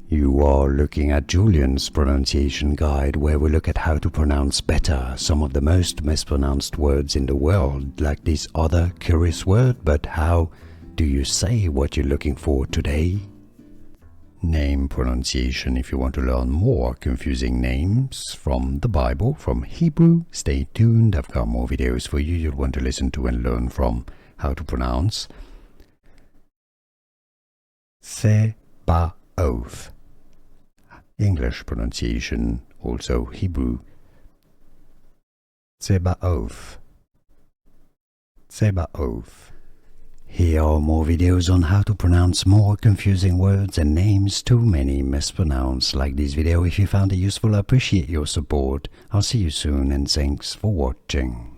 You are looking at Julian's pronunciation guide, where we look at how to pronounce better some of the most mispronounced words in the world, like this other curious word. But how do you say what you're looking for today? Name pronunciation. If you want to learn more confusing names from the Bible, from Hebrew, stay tuned. I've got more videos for you you'll want to listen to and learn from how to pronounce. Tsebaoth. English pronunciation, also Hebrew. Tsebaoth. Tsebaoth. Here are more videos on how to pronounce more confusing words and names too many mispronounced. Like this video if you found it useful. I appreciate your support. I'll see you soon and thanks for watching.